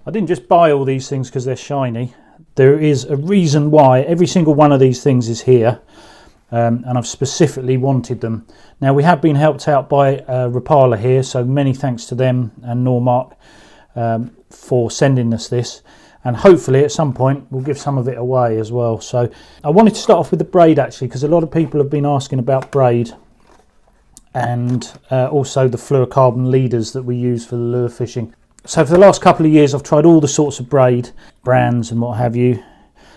I didn't just buy all these things because they're shiny. There is a reason why every single one of these things is here, and I've specifically wanted them. Now, we have been helped out by Rapala here, so many thanks to them and Normark for sending us this, and hopefully at some point we'll give some of it away as well. So I wanted to start off with the braid actually, because a lot of people have been asking about braid, and also the fluorocarbon leaders that we use for the lure fishing. So for the last couple of years I've tried all the sorts of braid brands and what have you.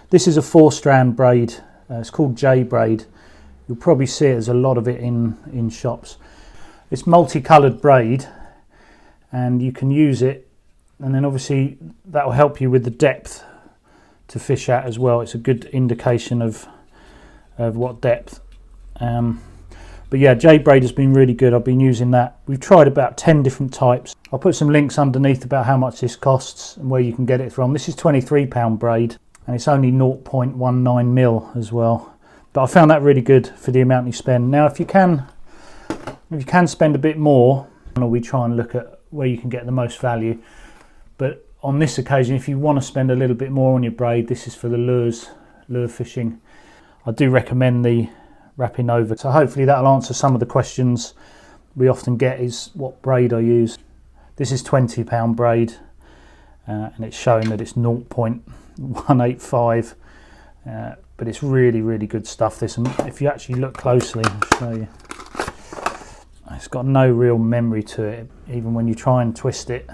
This is a 4-strand braid, it's called J braid. You'll probably see it, there's a lot of it in shops. It's multicoloured braid, and you can use it, and then obviously that will help you with the depth to fish at as well. It's a good indication of what depth. But yeah, J braid has been really good. I've been using that. We've tried about 10 different types. I'll put some links underneath about how much this costs and where you can get it from. This is £23 braid, and it's only 0.19 mil as well. But I found that really good for the amount you spend. Now, if you can spend a bit more, we try and look at where you can get the most value. But on this occasion, if you want to spend a little bit more on your braid, this is for the lure fishing. I do recommend the Rapinova. So hopefully that'll answer some of the questions we often get, is what braid I use. This is £20 braid, and it's showing that it's 0.185, but it's really, really good stuff, this. And if you actually look closely, I'll show you, it's got no real memory to it. Even when you try and twist it,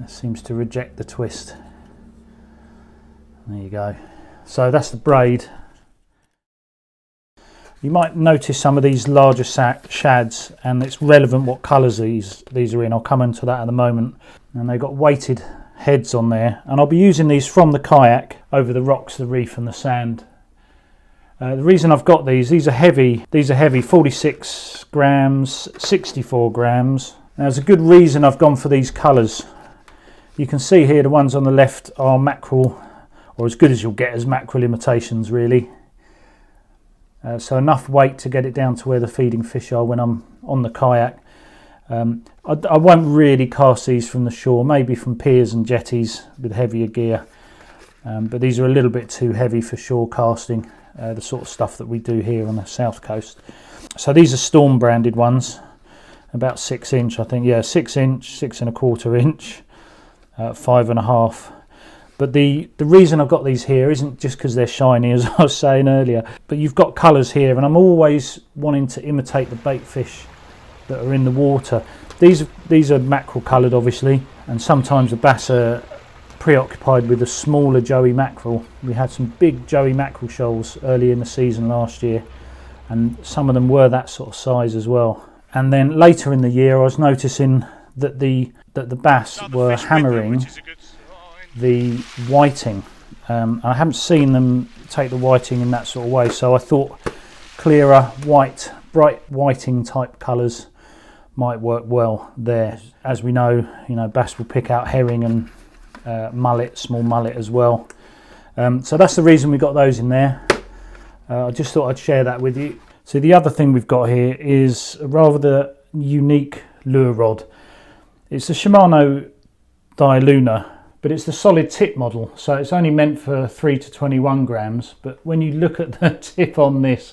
it seems to reject the twist. There you go. So that's the braid. You might notice some of these larger shads, and it's relevant what colours these are in. I'll come into that in a moment. And they've got weighted heads on there, and I'll be using these from the kayak over the rocks, the reef and the sand. The reason I've got these are heavy. These are heavy, 46 grams, 64 grams. Now, there's a good reason I've gone for these colours. You can see here the ones on the left are mackerel, or as good as you'll get as mackerel imitations, really. So enough weight to get it down to where the feeding fish are when I'm on the kayak. I won't really cast these from the shore, maybe from piers and jetties with heavier gear. But these are a little bit too heavy for shore casting, the sort of stuff that we do here on the south coast. So these are Storm branded ones, about 6 inch, I think. Yeah, 6 inch, 6¼ inch, 5½. But the reason I've got these here isn't just because they're shiny, as I was saying earlier, but you've got colours here, and I'm always wanting to imitate the bait fish that are in the water. These are mackerel coloured, obviously, and sometimes the bass are preoccupied with the smaller joey mackerel. We had some big joey mackerel shoals early in the season last year, and some of them were that sort of size as well. And then later in the year, I was noticing that the bass were hammering the whiting. I haven't seen them take the whiting in that sort of way, so I thought clearer white, bright whiting type colours might work well there. As we know, bass will pick out herring and mullet, small mullet as well. So that's the reason we got those in there. I just thought I'd share that with you. So the other thing we've got here is a rather unique lure rod. It's a Shimano dAJXZ, but it's the solid tip model, so it's only meant for 3 to 21 grams. But when you look at the tip on this,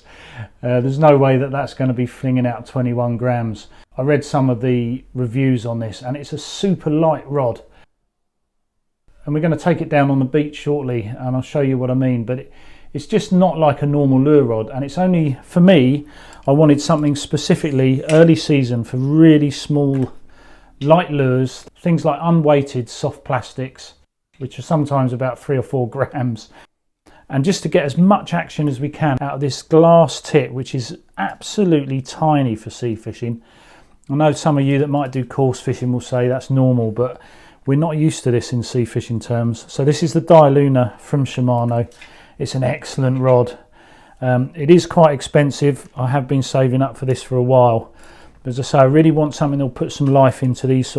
there's no way that that's going to be flinging out 21 grams. I read some of the reviews on this, and it's a super light rod. And we're going to take it down on the beach shortly, and I'll show you what I mean. But it's just not like a normal lure rod, and it's only, for me, I wanted something specifically early season for really small light lures, things like unweighted soft plastics, which are sometimes about 3 or 4 grams, and just to get as much action as we can out of this glass tip, which is absolutely tiny for sea fishing. I know some of you that might do coarse fishing will say that's normal, but we're not used to this in sea fishing terms. So this is the dAJXZ from Shimano. It's an excellent rod. It is quite expensive. I have been saving up for this for a while. As I say, I really want something that'll put some life into these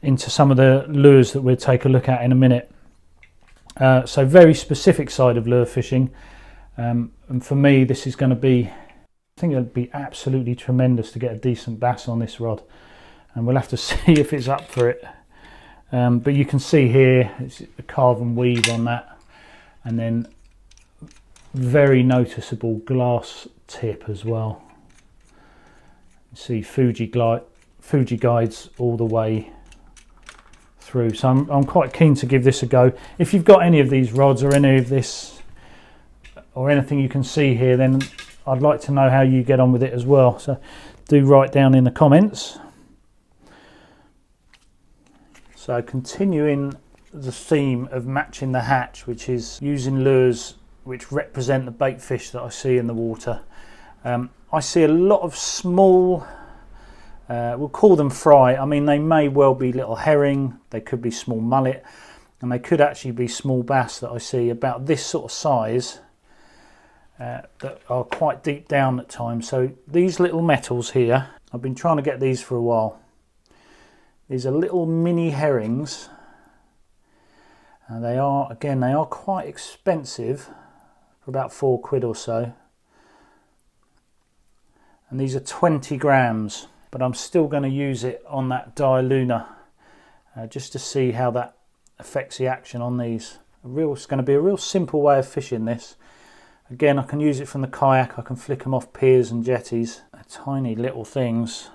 into some of the lures that we'll take a look at in a minute. So very specific side of lure fishing, and for me this is going to be, I think it'll be absolutely tremendous to get a decent bass on this rod, and we'll have to see if it's up for it. But you can see here it's a carbon weave on that, and then very noticeable glass tip as well. You see Fuji guides all the way through. So I'm quite keen to give this a go. If you've got any of these rods or any of this or anything you can see here, then I'd like to know how you get on with it as well. So do write down in the comments. So continuing the theme of matching the hatch, which is using lures which represent the bait fish that I see in the water. I see a lot of small, we'll call them fry. I mean, they may well be little herring, they could be small mullet, and they could actually be small bass that I see about this sort of size, that are quite deep down at times. So these little metals here, I've been trying to get these for a while. These are little mini herrings, and they are, again, they are quite expensive, for about £4 or so. And these are 20 grams, but I'm still going to use it on that Dialuna, just to see how that affects the action on these. It's going to be a real simple way of fishing this. Again, I can use it from the kayak, I can flick them off piers and jetties. Tiny little things.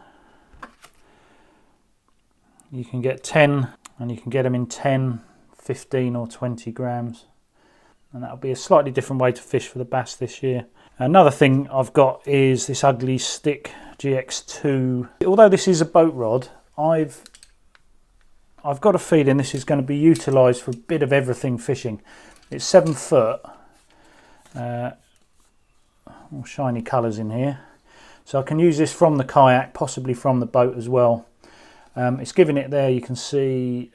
You can get 10, and you can get them in 10, 15 or 20 grams. And that'll be a slightly different way to fish for the bass this year. Another thing I've got is this ugly stick GX2. Although this is a boat rod, I've got a feeling this is going to be utilised for a bit of everything fishing. It's 7 foot. All shiny colours in here. So I can use this from the kayak, possibly from the boat as well. It's giving it there, you can see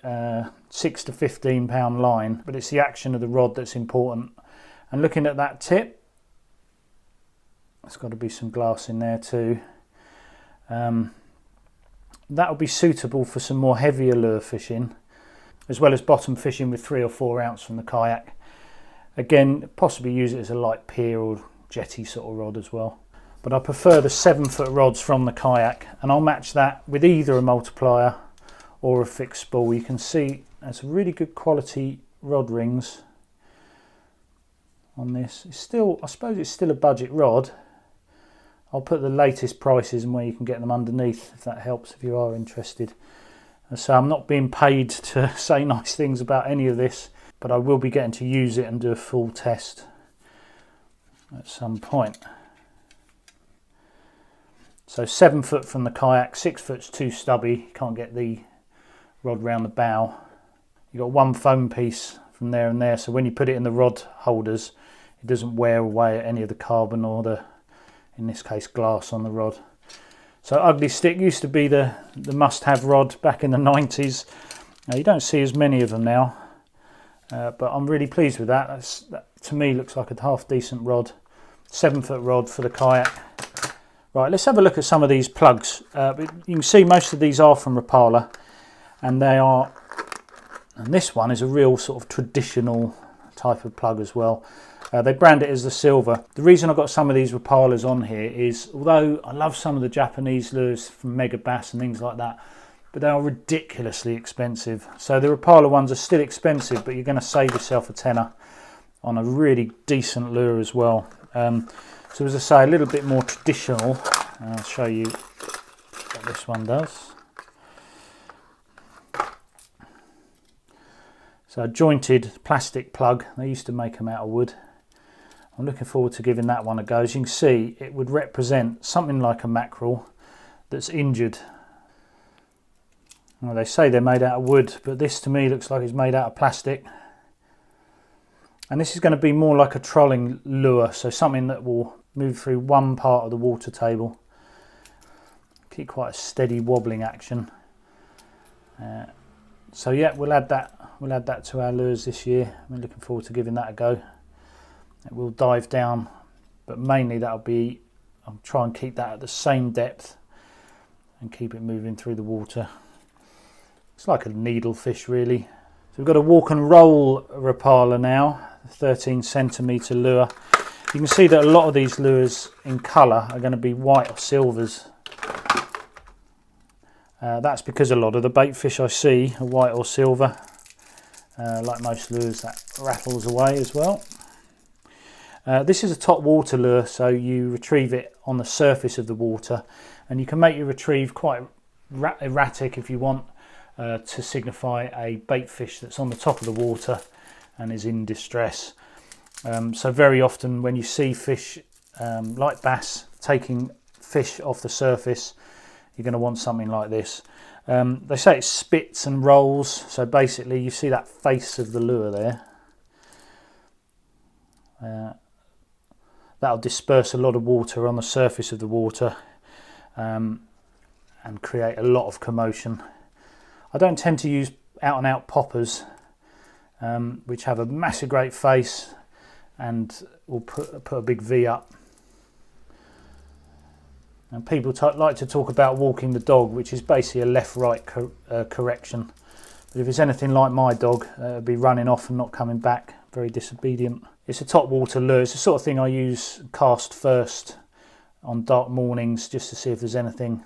6 to 15 pound line, but it's the action of the rod that's important. And looking at that tip, there's got to be some glass in there too. That'll be suitable for some more heavier lure fishing, as well as bottom fishing with 3 or 4 ounce from the kayak. Again, possibly use it as a light pier or jetty sort of rod as well. But I prefer the 7 foot rods from the kayak, and I'll match that with either a multiplier or a fixed spool. You can see there's really good quality rod rings on this. It's still, I suppose it's still a budget rod. I'll put the latest prices and where you can get them underneath, if that helps, if you are interested. So I'm not being paid to say nice things about any of this, but I will be getting to use it and do a full test at some point. So 7 foot from the kayak, 6 foot's too stubby, you can't get the rod round the bow. You've got one foam piece from there and there, so when you put it in the rod holders, it doesn't wear away at any of the carbon or the, in this case, glass on the rod. So ugly stick used to be the must-have rod back in the 90s. Now, you don't see as many of them now, but I'm really pleased with that. That to me looks like a half decent rod. 7 foot rod for the kayak. Right, let's have a look at some of these plugs. You can see most of these are from Rapala, and they are, and this one is a real sort of traditional type of plug as well. They brand it as the silver. The reason I've got some of these Rapalas on here is, although I love some of the Japanese lures from Mega Bass and things like that, but they are ridiculously expensive. So the Rapala ones are still expensive, but you're going to save yourself a tenner on a really decent lure as well. So as I say, a little bit more traditional. I'll show you what this one does. So a jointed plastic plug. They used to make them out of wood. I'm looking forward to giving that one a go. As you can see, it would represent something like a mackerel that's injured. Well, they say they're made out of wood, but this to me looks like it's made out of plastic. And this is going to be more like a trolling lure, so something that will move through one part of the water table. Keep quite a steady wobbling action. So yeah, we'll add that to our lures this year. I'm looking forward to giving that a go. It will dive down, but mainly that'll be, I'll try and keep that at the same depth and keep it moving through the water. It's like a needlefish really. So we've got a walk and roll Rapala now, 13 centimetre lure. You can see that a lot of these lures in colour are going to be white or silvers. That's because a lot of the bait fish I see are white or silver. Like most lures, that rattles away as well. This is a top water lure, so you retrieve it on the surface of the water, and you can make your retrieve quite erratic if you want, to signify a bait fish that's on the top of the water and is in distress. So very often when you see fish like bass taking fish off the surface, you're going to want something like this. They say it spits and rolls, so basically you see that face of the lure there. That'll disperse a lot of water on the surface of the water and create a lot of commotion. I don't tend to use out and out poppers, which have a massive great face and will put a big V up. And people like to talk about walking the dog, which is basically a left-right correction. But if it's anything like my dog, it'll be running off and not coming back, very disobedient. It's a top water lure. It's the sort of thing I use cast first on dark mornings, just to see if there's anything,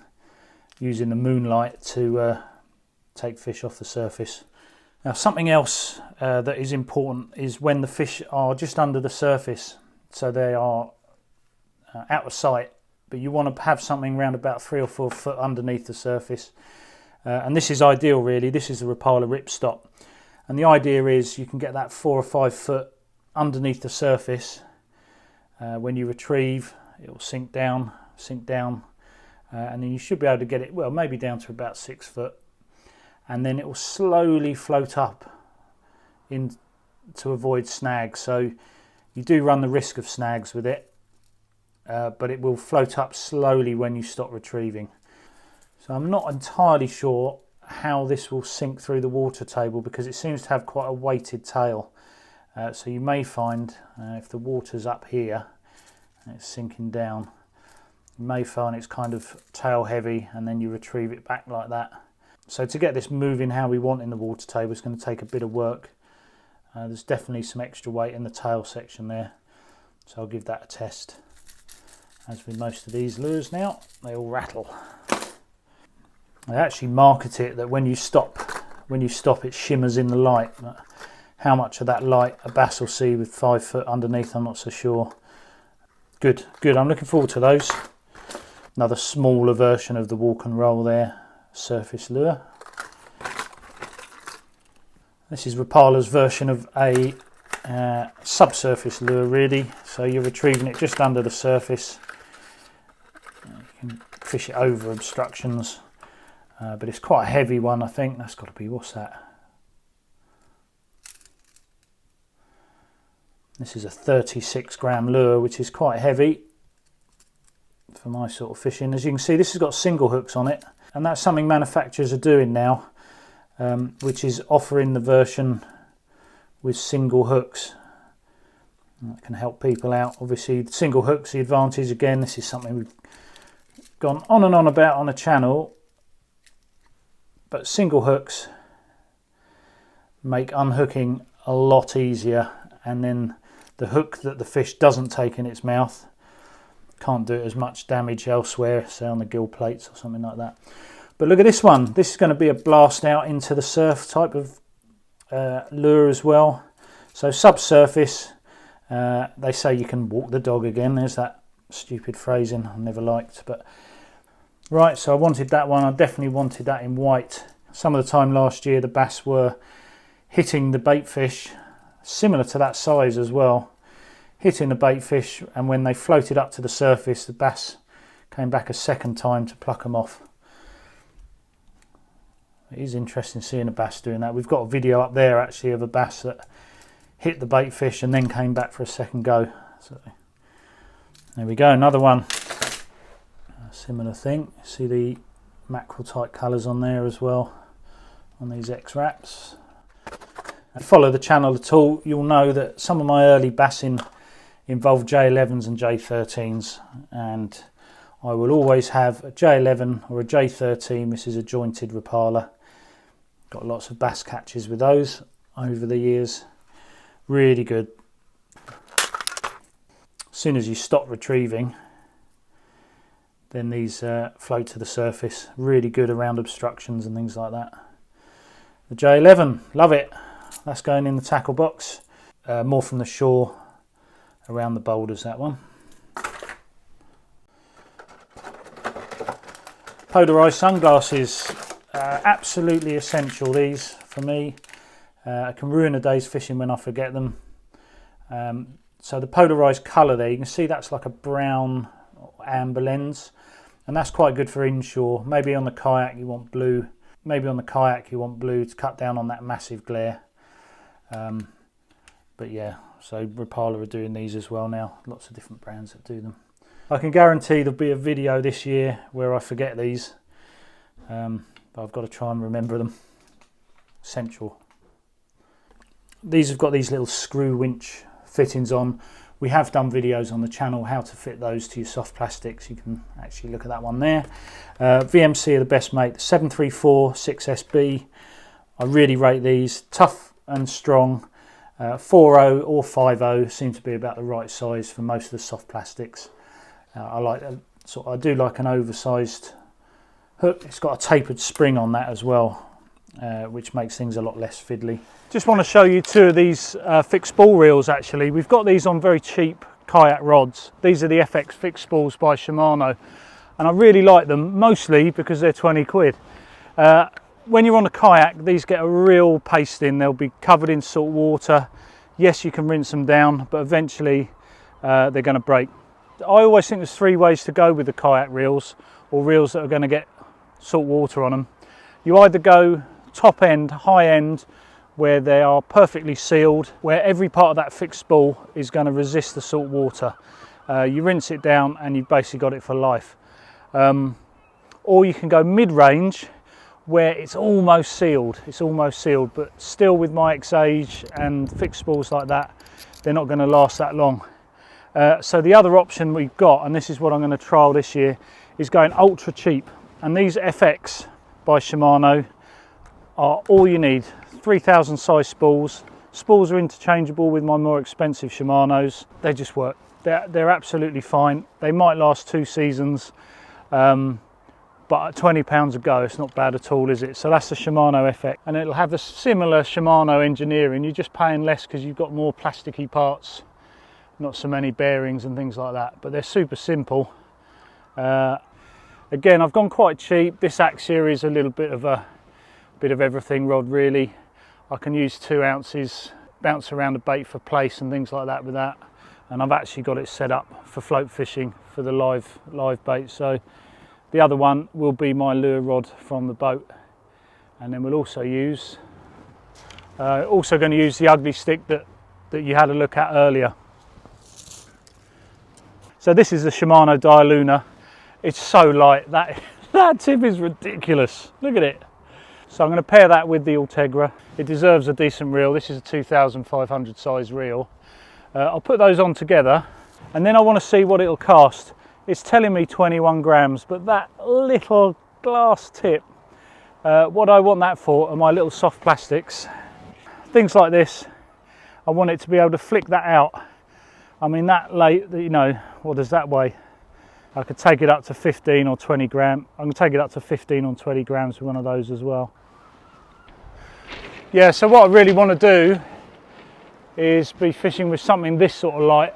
using the moonlight to take fish off the surface. Now, something else that is important is when the fish are just under the surface, so they are out of sight, but you want to have something around about 3 or 4 foot underneath the surface. And this is ideal really. This is the Rapala ripstop. And the idea is you can get that 4 or 5 foot underneath the surface. When you retrieve, it will sink down, and then you should be able to get it, well, maybe down to about 6 foot. And then it will slowly float up in to avoid snags. So you do run the risk of snags with it. But it will float up slowly when you stop retrieving. So I'm not entirely sure how this will sink through the water table, because it seems to have quite a weighted tail. So you may find if the water's up here and it's sinking down, you may find it's kind of tail heavy, and then you retrieve it back like that. So to get this moving how we want in the water table is going to take a bit of work. There's definitely some extra weight in the tail section there, so I'll give that a test. As with most of these lures now, they all rattle. They actually market it that when you stop it shimmers in the light. But how much of that light a bass will see with 5 foot underneath, I'm not so sure. Good, I'm looking forward to those. Another smaller version of the walk and roll there, surface lure. This is Rapala's version of a subsurface lure really. So you're retrieving it just under the surface. You can fish it over obstructions, but it's quite a heavy one. I think that's got to be, what's that? This is a 36 gram lure, which is quite heavy for my sort of fishing. As you can see, this has got single hooks on it, and that's something manufacturers are doing now, which is offering the version with single hooks. That can help people out. Obviously, single hooks, the advantage, again, this is something we've gone on and on about on the channel, but single hooks make unhooking a lot easier, and then the hook that the fish doesn't take in its mouth can't do it as much damage elsewhere, say on the gill plates or something like that. But look at this one. This is going to be a blast out into the surf type of lure as well. So subsurface, they say you can walk the dog again. There's that stupid phrasing I never liked, but right, so I wanted that one. I definitely wanted that in white. Some of the time last year the bass were hitting the bait fish, similar to that size as well, hitting the bait fish, and when they floated up to the surface the bass came back a second time to pluck them off. It is interesting seeing a bass doing that. We've got a video up there actually of a bass that hit the bait fish and then came back for a second go. So there we go, another one. A similar thing. See the mackerel type colours on there as well on these X-Wraps. If you follow the channel at all, you'll know that some of my early bassing involved J11s and J13s, and I will always have a J11 or a J13. This is a jointed Rapala. Got lots of bass catches with those over the years. Really good. As soon as you stop retrieving, then these float to the surface. Really good around obstructions and things like that. The J11, love it. That's going in the tackle box. More from the shore, around the boulders, that one. Polarized sunglasses, absolutely essential these for me. I can ruin a day's fishing when I forget them. So the polarized colour there, you can see that's like a brown amber lens, and that's quite good for inshore. Maybe on the kayak you want blue. Maybe on the kayak you want blue to cut down on that massive glare. But yeah, so Rapala are doing these as well now. Lots of different brands that do them. I can guarantee there'll be a video this year where I forget these. But I've got to try and remember them. Essential. These have got these little screw winch fittings on. We have done videos on the channel how to fit those to your soft plastics. You can actually look at that one there. VMC are the best, mate. The 734 6SB. I really rate these. Tough and strong. 4.0 or 5.0 seem to be about the right size for most of the soft plastics. I do like an oversized hook. It's got a tapered spring on that as well, which makes things a lot less fiddly. Just want to show you two of these fixed spool reels. Actually, we've got these on very cheap kayak rods. These are the FX fixed spools by Shimano, and I really like them, mostly because they're 20 quid. When you're on a kayak, these get a real paste in. They'll be covered in salt water. Yes, you can rinse them down, but eventually they're going to break. I always think there's three ways to go with the kayak reels, or reels that are going to get salt water on them. You either go top end, high end, where they are perfectly sealed, where every part of that fixed spool is going to resist the salt water. You rinse it down and you've basically got it for life. Or you can go mid-range, where it's almost sealed. It's almost sealed, but still with my age and fixed spools like that, they're not going to last that long. So the other option we've got, and this is what I'm going to trial this year, is going ultra cheap. And these FX by Shimano are all you need. 3000 size spools. Spools are interchangeable with my more expensive Shimanos. They just work. They're absolutely fine. They might last 2 seasons, but at £20 a go, it's not bad at all, is it? So that's the Shimano FX, and it'll have a similar Shimano engineering. You're just paying less because you've got more plasticky parts, not so many bearings and things like that, but they're super simple. Again, I've gone quite cheap. This Axia is a little bit of everything rod, really. I can use 2 ounces, bounce around a bait for place and things like that with that, and I've actually got it set up for float fishing for the live bait. So the other one will be my lure rod from the boat, and then we'll also use going to use the ugly stick that you had a look at earlier. So this is the Shimano Dialuna. It's so light, that tip is ridiculous. Look at it. So I'm going to pair that with the Ultegra. It deserves a decent reel. This is a 2500 size reel. I'll put those on together, and then I want to see what it'll cast. It's telling me 21 grams, but that little glass tip, what I want that for are my little soft plastics. Things like this, I want it to be able to flick that out. I mean, that late, you know, what does that weigh? I could take it up to 15 or 20 grams. I can take it up to 15 or 20 grams with one of those as well. Yeah, so what I really want to do is be fishing with something this sort of light.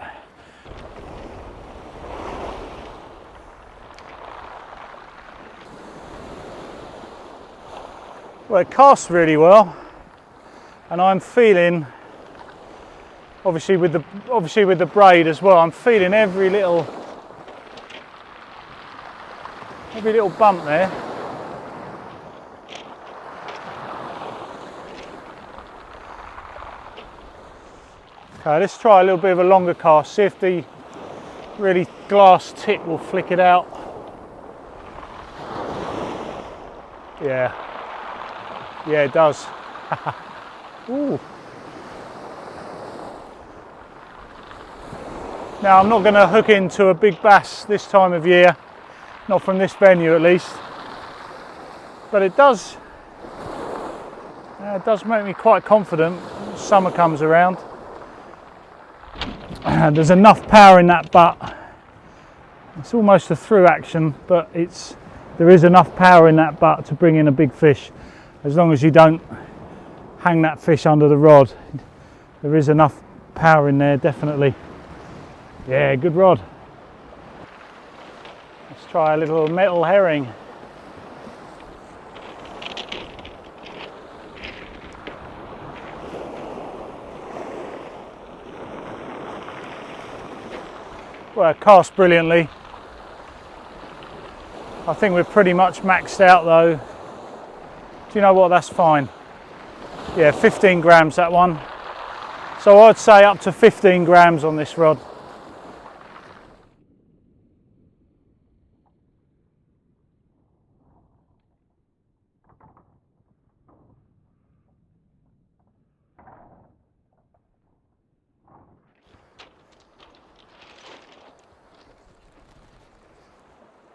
Well, it casts really well, and I'm feeling, obviously with the braid as well, I'm feeling every little bump there. Okay, let's try a little bit of a longer cast, see if the really glass tip will flick it out. Yeah, it does. Ooh. Now, I'm not going to hook into a big bass this time of year, not from this venue at least, but it does make me quite confident when summer comes around. There's enough power in that butt It's almost a through action, but there is enough power in that butt to bring in a big fish. As long as you don't hang that fish under the rod, there is enough power in there, definitely. Yeah, good rod. Let's try a little metal herring. Well, it cast brilliantly. I think we're pretty much maxed out though. Do you know what, that's fine. Yeah, 15 grams that one. So I'd say up to 15 grams on this rod.